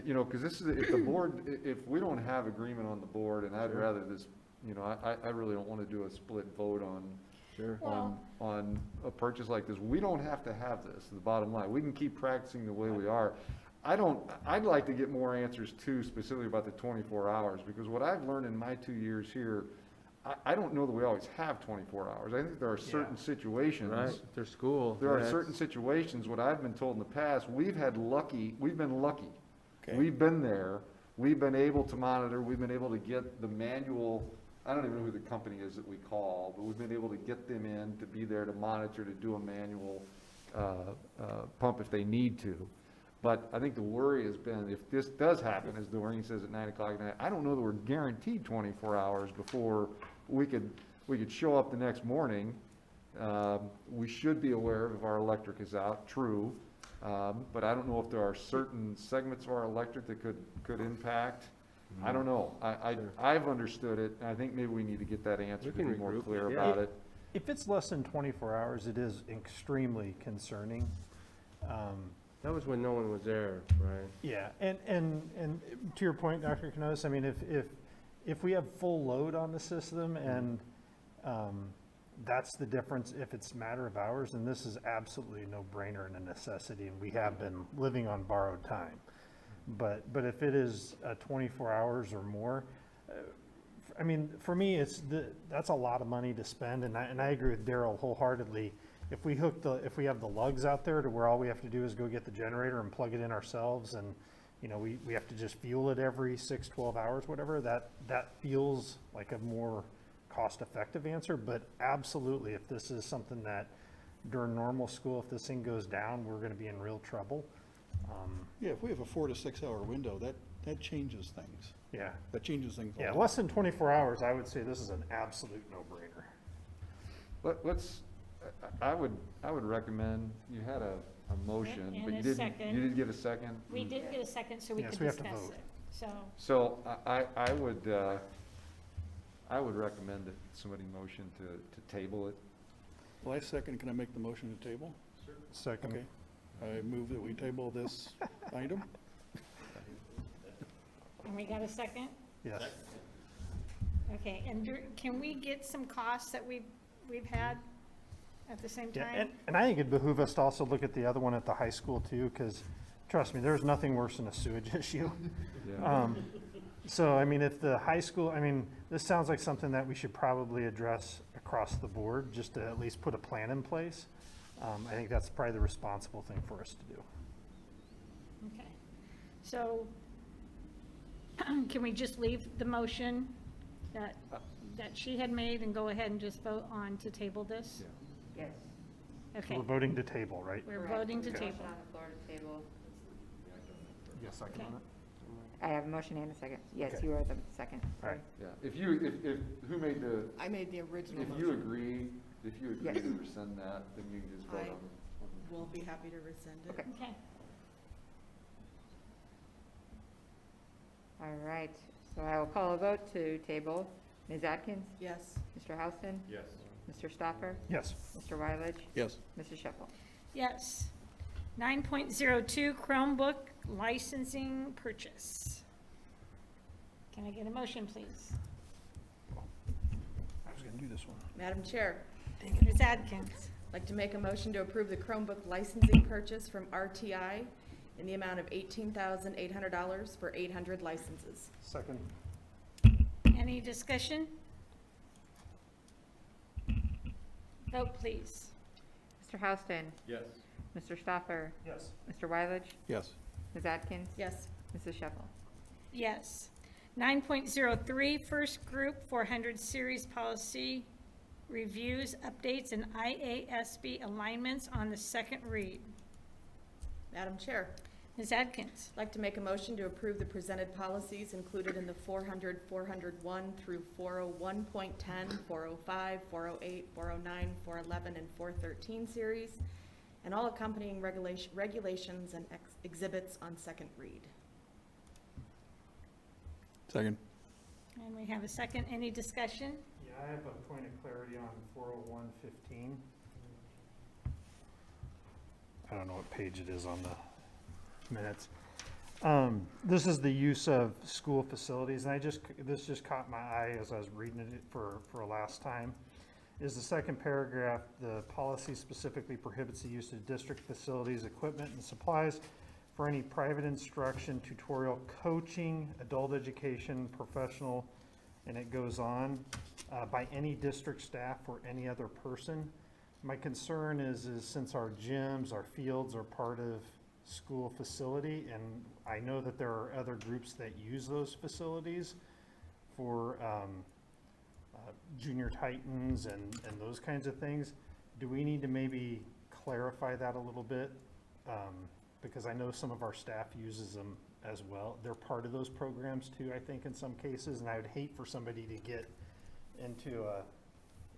You know, because this is, if the board, if we don't have agreement on the board, and I'd Sure. rather this, you know, I really don't want to do a split vote on, Sure. on a purchase like this. We don't have to have this, the bottom line. We can keep practicing the way we are. I'd like to get more answers too, specifically about the 24 hours, because what I've learned in my 2 years here, I don't know that we always have 24 hours. I think there are certain situations. Right, their school. There are yeah, certain situations, what I've been told in the past, we've been lucky. Okay. We've been there, we've been able to monitor, we've been able to get the manual, I don't even know who the company is that we call, but we've been able to get them in to be there to monitor, to do a manual pump if they need to. But I think the worry has been, if this does happen, as Doreen says at 9 o'clock at night, I don't know that we're guaranteed 24 hours before we could show up the next morning. We should be aware if our electric is out, true. But I don't know if there are certain segments of our electric that could impact. I don't know. I've understood it, and I think maybe we need to get that answer to We be can more regroup, clear yeah. about it. If it's less than 24 hours, it is extremely concerning. That was when no one was there, right? Yeah, and to your point, Dr. Knos, I mean, if we have full load on the system and that's the difference, if it's a matter of hours, then this is absolutely a no-brainer and a necessity, and we have been living on borrowed time. But if it is 24 hours or more, I mean, for me, that's a lot of money to spend, and I agree with Daryl wholeheartedly. If we have the lugs out there to where all we have to do is go get the generator and plug it in ourselves, and, you know, we have to just fuel it every 6, 12 hours, whatever, that feels like a more cost-effective answer. But absolutely, if this is something that during normal school, if this thing goes down, we're gonna be in real trouble. Yeah, if we have a 4 to 6 hour window, that changes things. Yeah, That changes things. yeah, less than 24 hours, I would say this is an absolute no-brainer. Let's, I would recommend, you had a motion, And but a you didn't, second. you didn't get a second? We did get a second, so we Yes, could we have to discuss vote. it. So, So I would recommend that somebody motion to table it. Well, I second, can I make the motion to table? Second. Okay. I move that we table this item. and we got a second? Yes. Okay, and can we get some costs that we've had at the same Yeah, time? and I think it'd behoove us to also look at the other one at the high school too, because trust me, there's nothing worse than a sewage issue. Yeah. So, I mean, if the high school, I mean, this sounds like something that we should probably address across the board, just to at least put a plan in place. I think that's probably the responsible thing for us to do. Okay, so can we just leave the motion that she had made and go ahead and just vote on to table this? Yes. Okay, We're voting to table, right? we're Correct. voting to Motion table. on the floor to table. Yes, second on I have a motion and a second. Yes, Okay. you are the second. All right. Yeah, if who made the, I made the original if you agree Yes. to rescind that, then you can just vote I- on. We'll be happy to rescind it. Okay. Okay, All right, so I will call a vote to table. Ms. Atkins? Yes. Mr. Houston? Yes. Mr. Stoffer? Yes. Mr. Wyledge? Yes. Mrs. Sheffel? yes. 9.02 Chromebook licensing purchase. Can I get a motion, please? I was gonna do this one. Madam Chair, Ms. Adkins, I'd like to make a motion to approve the Chromebook licensing purchase from RTI in the amount of $18,800 for 800 licenses. Second. any discussion? Vote, please. Mr. Houston? Yes. Mr. Stoffer? Yes. Mr. Wyledge? Yes. Ms. Atkins? Yes. Mrs. Sheffel? Yes. 9.03 First Group 400 Series Policy Reviews, Updates, and IASB alignments on the second read. Madam Chair, Ms. Atkins, I'd like to make a motion to approve the presented policies included in the 400, 401 through 401.10, 405, 408, 409, 411, and 413 series, and all accompanying regulations and exhibits on second read. Second. and we have a second. Any discussion? Yeah, I have a point of clarity on 40115. I don't know what page it is on the minutes. This is the use of school facilities, and this just caught my eye as I was reading it for a last time. Is the second paragraph, the policy specifically prohibits the use of district facilities, equipment, and supplies for any private instruction, tutorial, coaching, adult education, professional, and it goes on, by any district staff or any other person. My concern is since our gyms, our fields are part of school facility, and I know that there are other groups that use those facilities for junior titans and those kinds of things. Do we need to maybe clarify that a little bit? Because I know some of our staff uses them as well. They're part of those programs too, I think, in some cases, and I would hate for somebody to get into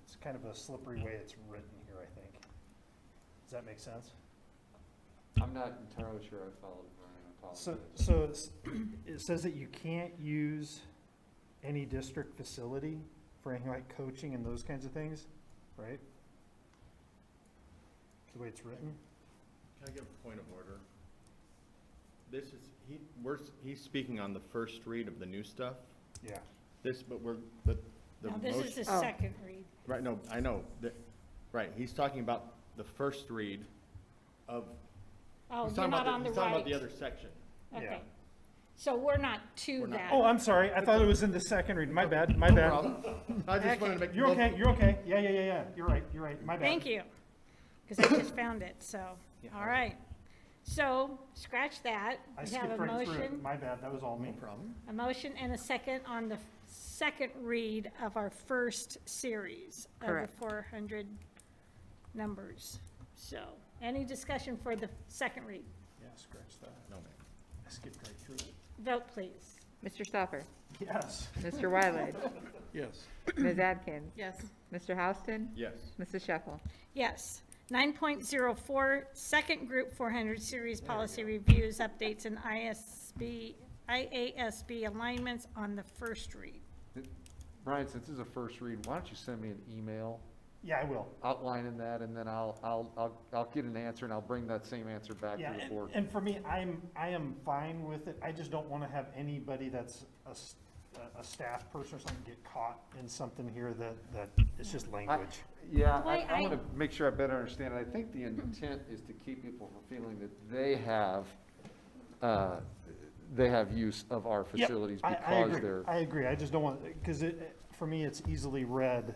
it's kind of a slippery way it's written here, I think. Does that make sense? I'm not entirely sure I followed it, Brian, I So, apologize. it says that you can't use any district facility for anything like coaching and those kinds of things, right? The way it's written? Can I give a point of order? This is, he's speaking on the first read of the new stuff. Yeah. But the Now, this is motion, the Oh. second read. right, no, I know, right, he's talking about the first read of, Oh, he's you're talking not about on the he's talking about the right. other section. Okay. Yeah. So we're not to We're not. that. Oh, I'm sorry. I thought it was in the second read. My bad, my No bad. problem. I just wanted to make. You're okay, you're okay. Yeah. You're right. My bad. Thank you, because I just found it, so, Yeah. all right. So, scratch that. I We have skipped a right through it. motion, My bad, that was all No me. problem. a motion and a second on the second read of our first series of the Correct. 400 numbers. So, any discussion for the second read? Scratch that. No, ma'am. I skipped right through it. Vote, please. Mr. Stoffer? Yes. Mr. Wylage? Yes. Ms. Adkins? Yes. Mr. Houston? Yes. Mrs. Sheffel? Yes. 9.04, second group 400 series policy reviews, updates, and IASB alignments on the first read. Brian, since this is a first read, why don't you send me an email Yeah, I will. outlining that, and then I'll get an answer, and I'll bring that same answer back Yeah, to the board. and for me, I am fine with it. I just don't want to have anybody that's a staff person or something get caught in something here that it's just language. Yeah, Wait, I want to make sure I better understand it. I think the intent is to keep people from feeling that they have use of our Yep, facilities I because agree. they're. I agree. I just don't want, because for me, it's easily read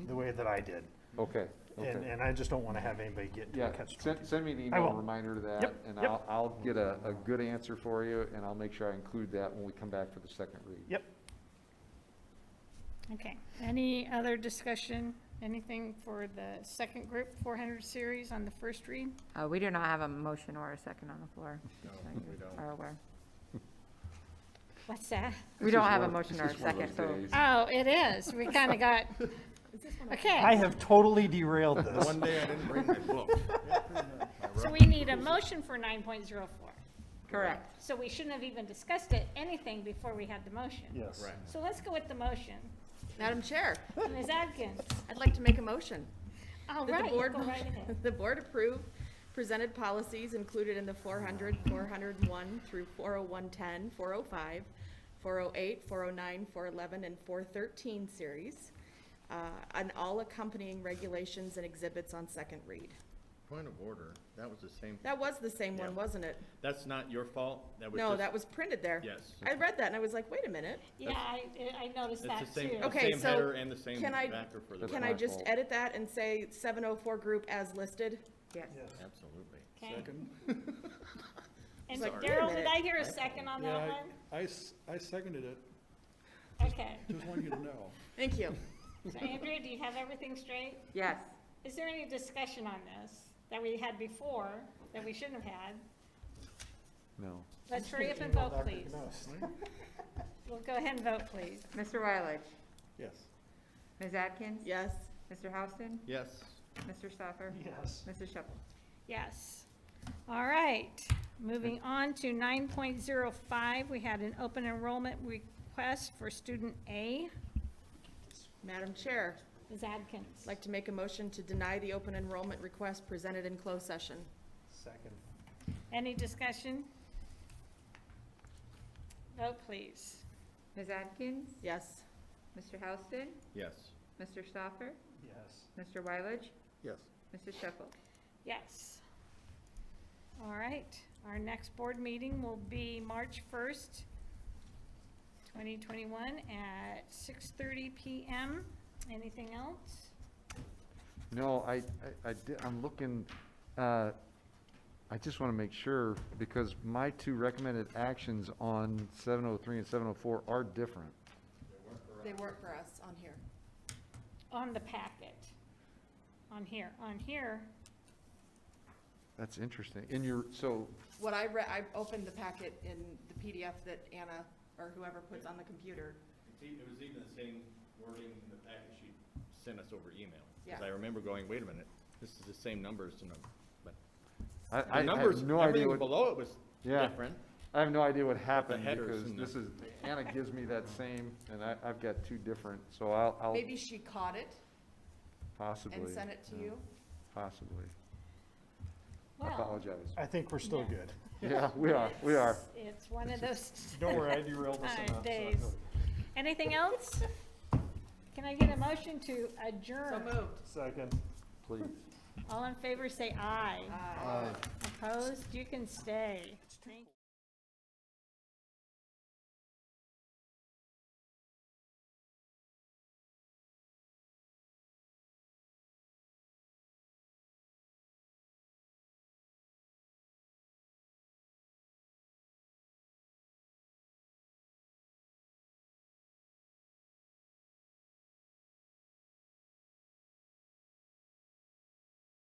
the way that I did. Okay, And, okay. and I just don't want to have anybody get into Yeah, a catch. send me an I email will. reminder to that, Yep, and yep. I'll get a good answer for you, and I'll make sure I include that when we come back for the second read. Yep. Okay. Any other discussion? Anything for the second group 400 series on the first read? We do not have a motion or a second on the floor. No, just so we you don't. Are aware. What's that? We This don't is have a one- motion this or a is one of second, those so. days. Oh, it is. We kind of got, okay. I have totally derailed this. One day I didn't bring my book. So we need a motion for 9.04. Correct. So we shouldn't have even discussed anything before we had the motion. Yes. Right. So let's go with the motion. Madam Chair, Ms. Adkins? I'd like to make a motion. All That right, the board, go right ahead. the board approve presented policies included in the 400, 401 through 40110, 405, 408, 409, 411, and 413 series, and all accompanying regulations and exhibits on second read. Point of order, that was the same. That was the same one, Yeah. wasn't it? That's not your fault? That was No, just- that was printed there. Yes. I read that and I was like, wait a minute. Yeah, I noticed It's that the same, too. the Okay, same so header and the same can I- backer for the. That's Can my I just fault. edit that and say 704 group as listed? Yes. Absolutely. Okay. Second? And Sorry. Daryl, Wait a did minute. I hear a second on that Yeah, one? I seconded it. Okay. Just want you to know. Thank you. So Andrea, do you have everything straight? Yes. Is there any discussion on this that we had before that we shouldn't have had? No. Let's hurry up and vote, please. We'll go ahead and vote, please. Mr. Wylage? Yes. Ms. Atkins? Yes. Mr. Houston? Yes. Mr. Stoffer? Yes. Mrs. Sheffel? Yes. All right, moving on to 9.05, we had an open enrollment request for student A. Madam Chair, Ms. Adkins. I'd like to make a motion to deny the open enrollment request presented in closed session. Second. Any discussion? Vote, please. Ms. Atkins? Yes. Mr. Houston? Yes. Mr. Stoffer? Yes. Mr. Wylage? Yes. Mrs. Sheffel? Yes. All right, our next board meeting will be March 1st, 2021 at 6:30 PM. Anything else? No, I'm looking, I just want to make sure, because my two recommended actions on 703 and 704 are different. They weren't for us on here. On the packet. On here, That's interesting. In your, so, What I read, I opened the packet in the PDF that Anna or whoever puts on the computer. It was even the same wording in the package she sent us over email. Yeah. Because I remember going, wait a minute, this is the same numbers, but I the have numbers, no idea everything what, below it was Yeah. different. I have no idea what happened, headers because and this is, Anna gives me that same, and I've got two different, so I'll Maybe she caught it possibly. and sent it to you. Possibly. I well, apologize. I think we're still Yeah. good. Yeah, we are. it's one of those Don't worry, I derailed this enough. so- days. Anything else? Can I get a motion to So adjourn? moved. Second. Please. All in favor, say aye. Aye. Opposed? You can stay.